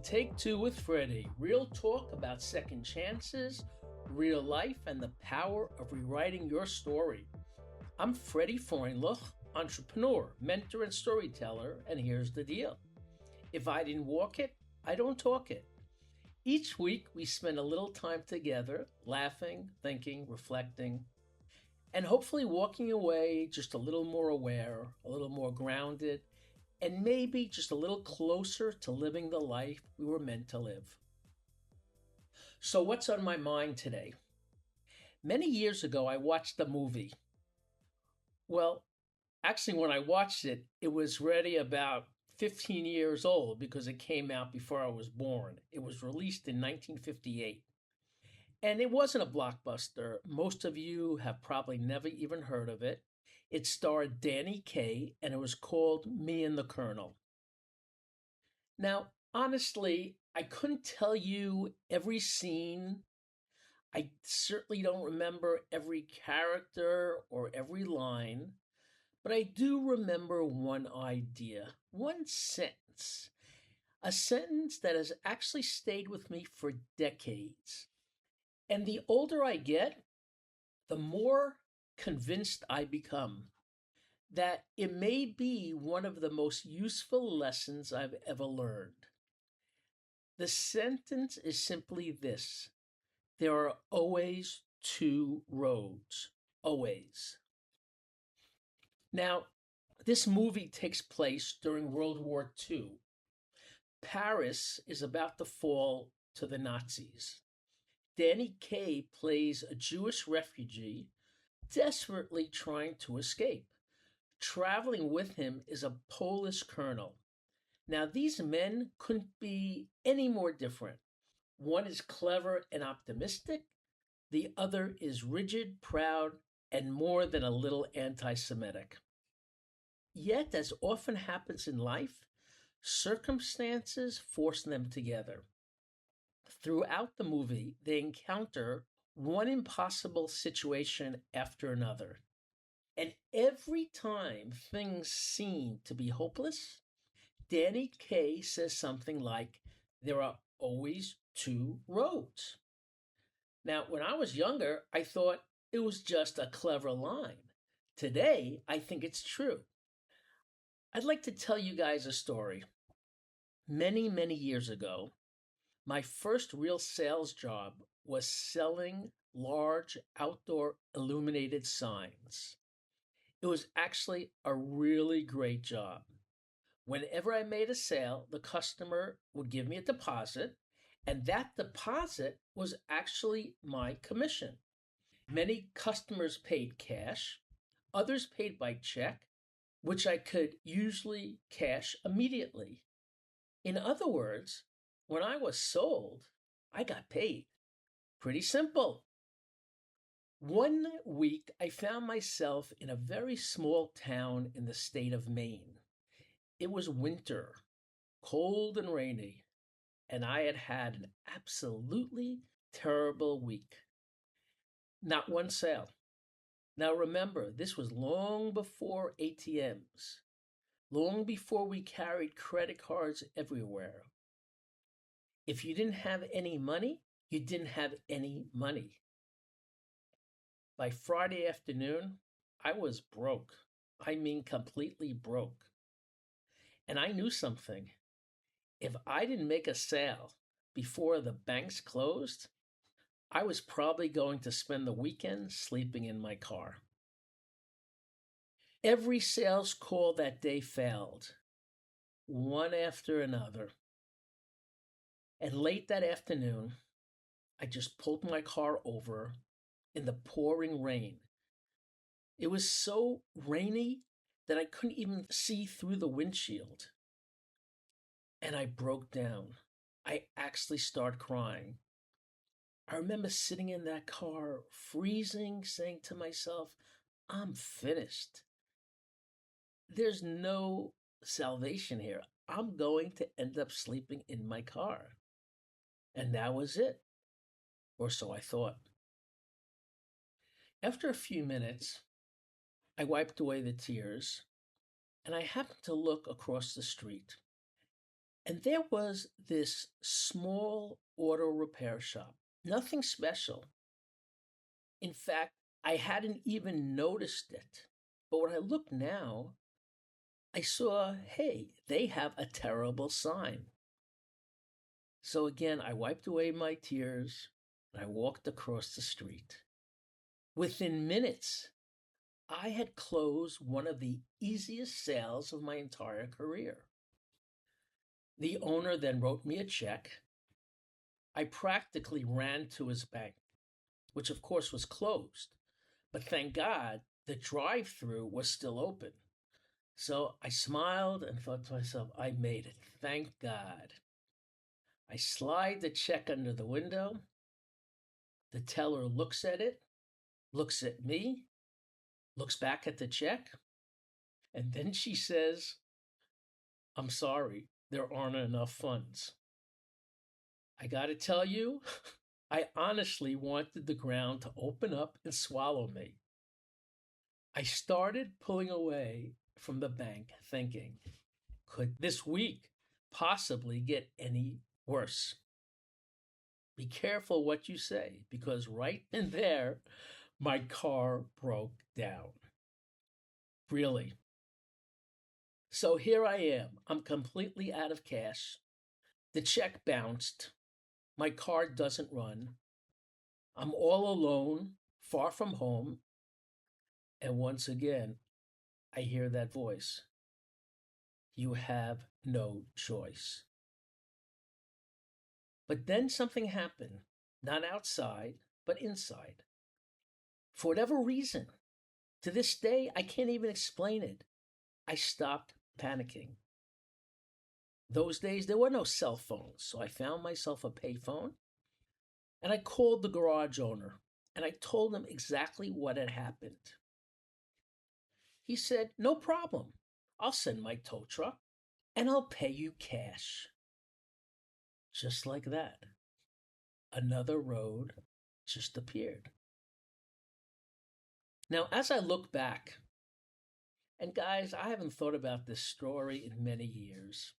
Take Two with Freddy. Real talk about second chances, real life, and the power of rewriting your story. I'm Freddy Freundlich, entrepreneur, mentor, and storyteller, and here's the deal. If I didn't walk it, I don't talk it. Each week, we spend a little time together, laughing, thinking, reflecting, and hopefully walking away just a little more aware, a little more grounded, and maybe just a little closer to living the life we were meant to live. So, what's on my mind today? Many years ago, I watched a movie. Well, actually, when I watched it, it was already about 15 years old because it came out before I was born. It was released in 1958. And it wasn't a blockbuster. Most of you have probably never even heard of it. It starred Danny Kaye, and it was called Me and the Colonel. Now, honestly, I couldn't tell you every scene. I certainly don't remember every character or every line, but I do remember one idea, one sentence, a sentence that has actually stayed with me for decades. And the older I get, the more convinced I become that it may be one of the most useful lessons I've ever learned. The sentence is simply this: there are always two roads. Always. Now, this movie takes place during World War II. Paris is about to fall to the Nazis. Danny Kaye plays a Jewish refugee desperately trying to escape. Traveling with him is a Polish colonel. Now, these men couldn't be any more different. One is clever and optimistic, the other is rigid, proud, and more than a little anti Semitic. Yet, as often happens in life, circumstances force them together. Throughout the movie, they encounter one impossible situation after another. And every time things seem to be hopeless, Danny Kaye says something like, there are always two roads. Now, when I was younger, I thought it was just a clever line. Today, I think it's true. I'd like to tell you guys a story. Many, many years ago, my first real sales job was selling large outdoor illuminated signs. It was actually a really great job. Whenever I made a sale, the customer would give me a deposit, and that deposit was actually my commission. Many customers paid cash, others paid by check, which I could usually cash immediately. In other words, when I was sold, I got paid. Pretty simple. One week, I found myself in a very small town in the state of Maine. It was winter, cold and rainy, and I had had an absolutely terrible week. Not one sale. Now remember, this was long before ATMs, long before we carried credit cards everywhere. If you didn't have any money, you didn't have any money. By Friday afternoon, I was broke. I mean, completely broke. And I knew something. If I didn't make a sale before the banks closed, I was probably going to spend the weekend sleeping in my car. Every sales call that day failed, one after another. And late that afternoon, I just pulled my car over in the pouring rain. It was so rainy that I couldn't even see through the windshield. And I broke down. I actually started crying. I remember sitting in that car, freezing, saying to myself, I'm finished. There's no salvation here. I'm going to end up sleeping in my car. And that was it. Or so I thought. After a few minutes, I wiped away the tears, and I happened to look across the street. And there was this small auto repair shop, nothing special. In fact, I hadn't even noticed it. But when I look now, I saw, hey, they have a terrible sign. So again, I wiped away my tears and I walked across the street. Within minutes, I had closed one of the easiest sales of my entire career. The owner then wrote me a check. I practically ran to his bank, which of course was closed. But thank God the drive through was still open. So I smiled and thought to myself, I made it. Thank God. I slide the check under the window. The teller looks at it, looks at me, looks back at the check, and then she says, I'm sorry, there aren't enough funds. I gotta tell you, I honestly wanted the ground to open up and swallow me. I started pulling away from the bank, thinking, could this week possibly get any worse? Be careful what you say, because right in there, my car broke down. Really. So here I am. I'm completely out of cash. The check bounced. My car doesn't run. I'm all alone, far from home. And once again, I hear that voice. You have no choice. But then something happened, not outside, but inside. For whatever reason, to this day, I can't even explain it. I stopped panicking. Those days, there were no cell phones, so I found myself a payphone and I called the garage owner and I told him exactly what had happened. He said, no problem. I'll send my tow truck and I'll pay you cash. Just like that, another road just appeared. Now, as I look back, and guys, I haven't thought about this story in many years.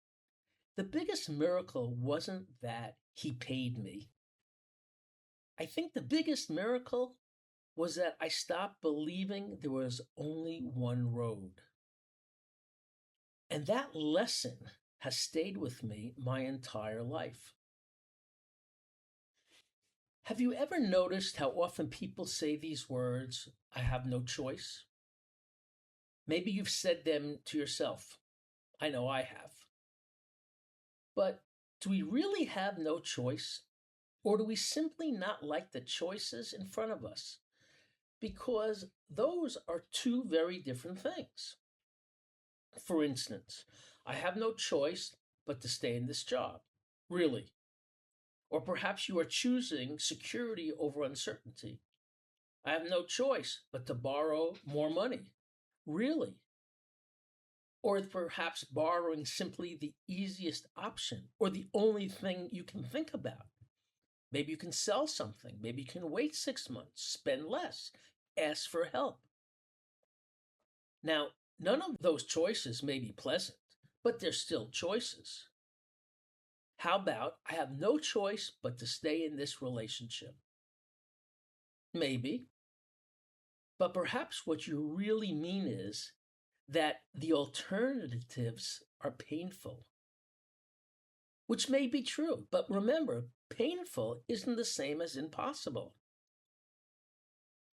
The biggest miracle wasn't that he paid me. I think the biggest miracle was that I stopped believing there was only one road. And that lesson has stayed with me my entire life. Have you ever noticed how often people say these words, I have no choice? Maybe you've said them to yourself. I know I have. But do we really have no choice? Or do we simply not like the choices in front of us? Because those are two very different things. For instance, I have no choice but to stay in this job. Really? Or perhaps you are choosing security over uncertainty. I have no choice but to borrow more money. Really? Or perhaps borrowing simply the easiest option or the only thing you can think about. Maybe you can sell something. Maybe you can wait 6 months, spend less, ask for help. Now, none of those choices may be pleasant, but they're still choices. How about I have no choice but to stay in this relationship? Maybe. But perhaps what you really mean is that the alternatives are painful. Which may be true, but remember, painful isn't the same as impossible.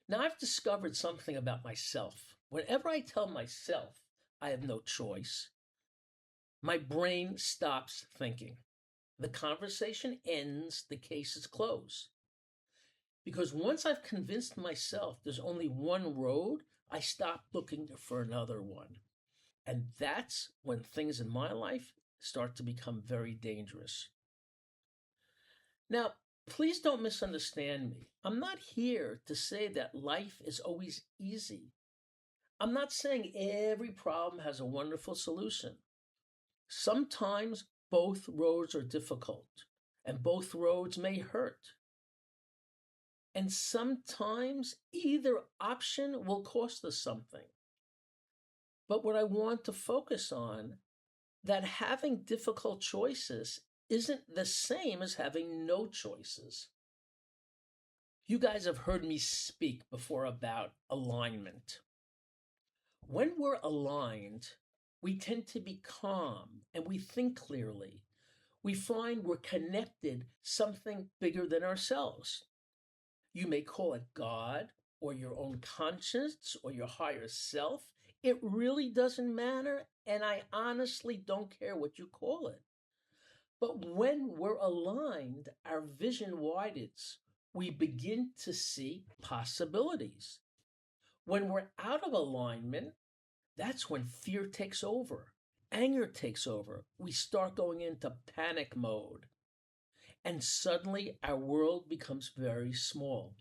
Now, I've discovered something about myself. Whenever I tell myself I have no choice, my brain stops thinking. The conversation ends, the case is closed. Because once I've convinced myself there's only one road, I stop looking for another one. And that's when things in my life start to become very dangerous. Now, please don't misunderstand me. I'm not here to say that life is always easy. I'm not saying every problem has a wonderful solution. Sometimes both roads are difficult, and both roads may hurt. And sometimes either option will cost us something. But what I want to focus on that having difficult choices isn't the same as having no choices. You guys have heard me speak before about alignment. When we're aligned, we tend to be calm and we think clearly. We find we're connected something bigger than ourselves. You may call it God or your own conscience or your higher self. It really doesn't matter, and I honestly don't care what you call it. But when we're aligned, our vision widens. We begin to see possibilities. When we're out of alignment, that's when fear takes over, anger takes over. We start going into panic mode, and suddenly our world becomes very small.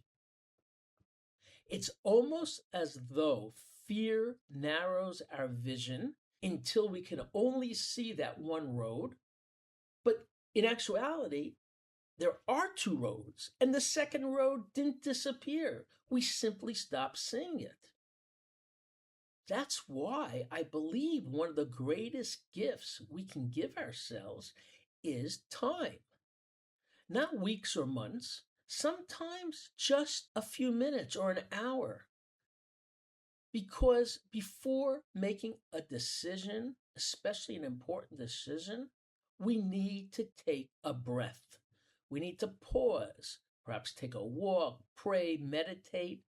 It's almost as though fear narrows our vision until we can only see that one road. But in actuality, there are two roads, and the second road didn't disappear. We simply stopped seeing it. That's why I believe one of the greatest gifts we can give ourselves is time. Not weeks or months, sometimes just a few minutes or an hour. Because before making a decision, especially an important decision, we need to take a breath. We need to pause, perhaps take a walk, pray, meditate,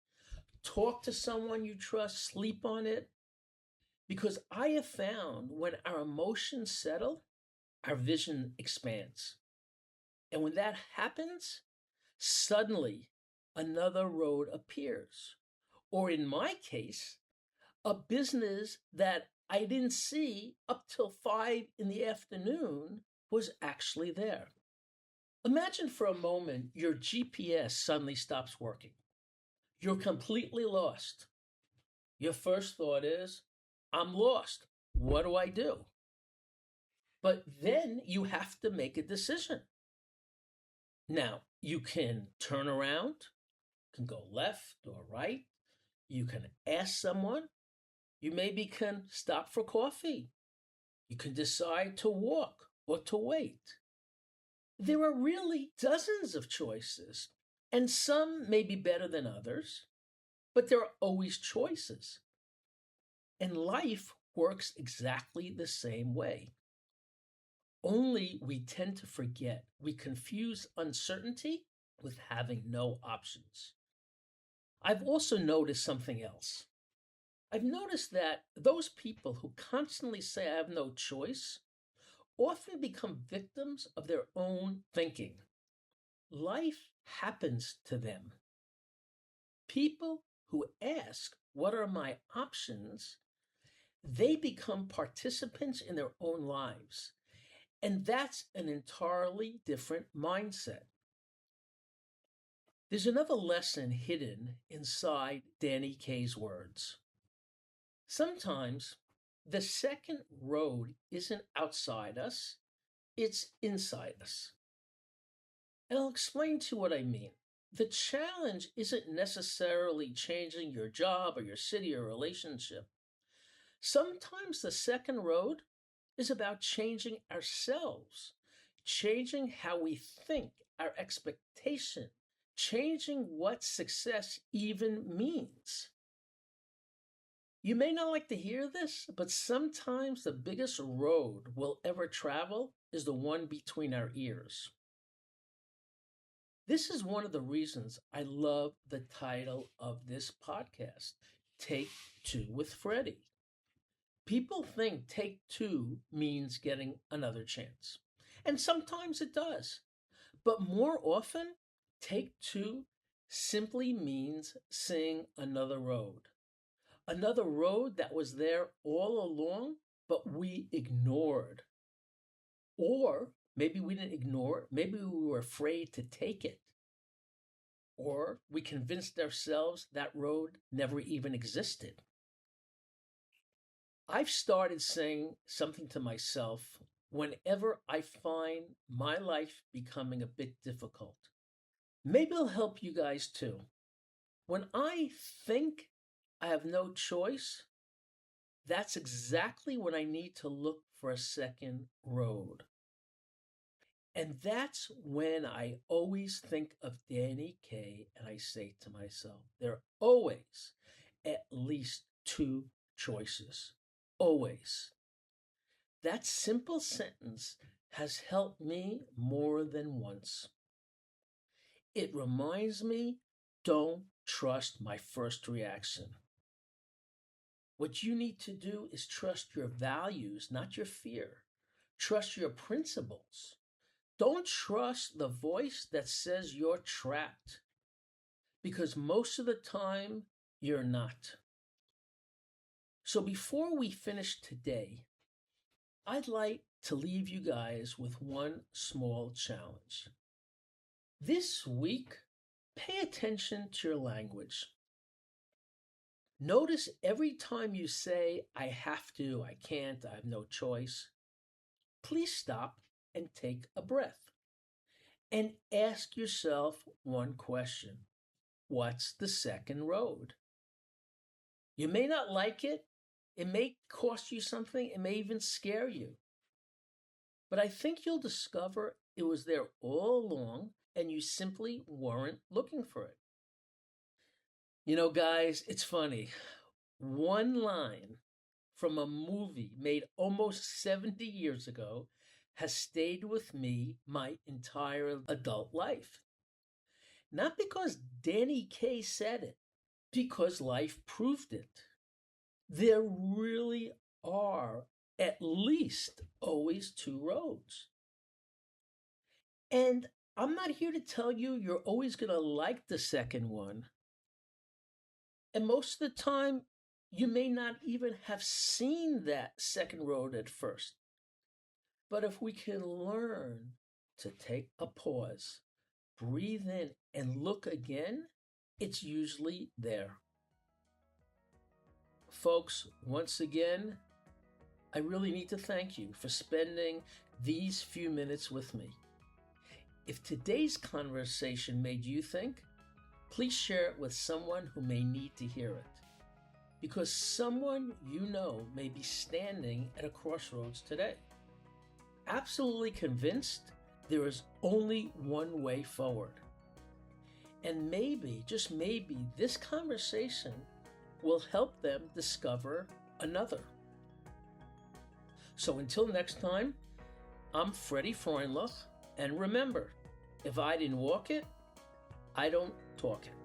talk to someone you trust, sleep on it. Because I have found when our emotions settle, our vision expands. And when that happens, suddenly another road appears. Or in my case, a business that I didn't see up till 5 in the afternoon was actually there. Imagine for a moment your GPS suddenly stops working. You're completely lost. Your first thought is, I'm lost. What do I do? But then you have to make a decision. Now, you can turn around, can go left or right. You can ask someone. You maybe can stop for coffee. You can decide to walk or to wait. There are really dozens of choices, and some may be better than others, but there are always choices. And life works exactly the same way. Only we tend to forget. We confuse uncertainty with having no options. I've also noticed something else. I've noticed that those people who constantly say I have no choice often become victims of their own thinking. Life happens to them. People who ask, what are my options? They become participants in their own lives. And that's an entirely different mindset. There's another lesson hidden inside Danny Kaye's words. Sometimes the second road isn't outside us, it's inside us. And I'll explain to you what I mean. The challenge isn't necessarily changing your job or your city or relationship. Sometimes the second road is about changing ourselves, changing how we think, our expectation, changing what success even means. You may not like to hear this, but sometimes the biggest road we'll ever travel is the one between our ears. This is one of the reasons I love the title of this podcast, Take Two with Freddy. People think take two means getting another chance. And sometimes it does. But more often, take two simply means seeing another road. Another road that was there all along, but we ignored. Or maybe we didn't ignore it, maybe we were afraid to take it. Or we convinced ourselves that road never even existed. I've started saying something to myself whenever I find my life becoming a bit difficult. Maybe it'll help you guys too. When I think I have no choice, That's exactly when I need to look for a second road. And that's when I always think of Danny Kaye and I say to myself, there are always at least two choices. Always. That simple sentence has helped me more than once. It reminds me, don't trust my first reaction. What you need to do is trust your values, not your fear. Trust your principles. Don't trust the voice that says you're trapped, because most of the time you're not. So before we finish today, I'd like to leave you guys with one small challenge. This week, pay attention to your language. Notice every time you say, I have to, I can't, I have no choice, please stop and take a breath and ask yourself one question. What's the second road? You may not like it. It may cost you something. It may even scare you. But I think you'll discover it was there all along and you simply weren't looking for it. You know, guys, it's funny. One line from a movie made almost 70 years ago has stayed with me my entire adult life. Not because Danny Kaye said it, because life proved it. There really are at least always two roads. And I'm not here to tell you you're always going to like the second one. And most of the time, you may not even have seen that second road at first. But if we can learn to take a pause, breathe in, and look again, it's usually there. Folks, once again, I really need to thank you for spending these few minutes with me. If today's conversation made you think, please share it with someone who may need to hear it. Because someone you know may be standing at a crossroads today. Absolutely convinced there is only one way forward. And maybe, just maybe, this conversation will help them discover another. So until next time, I'm Freddy Freundlich, and remember, if I didn't walk it, I don't talk it.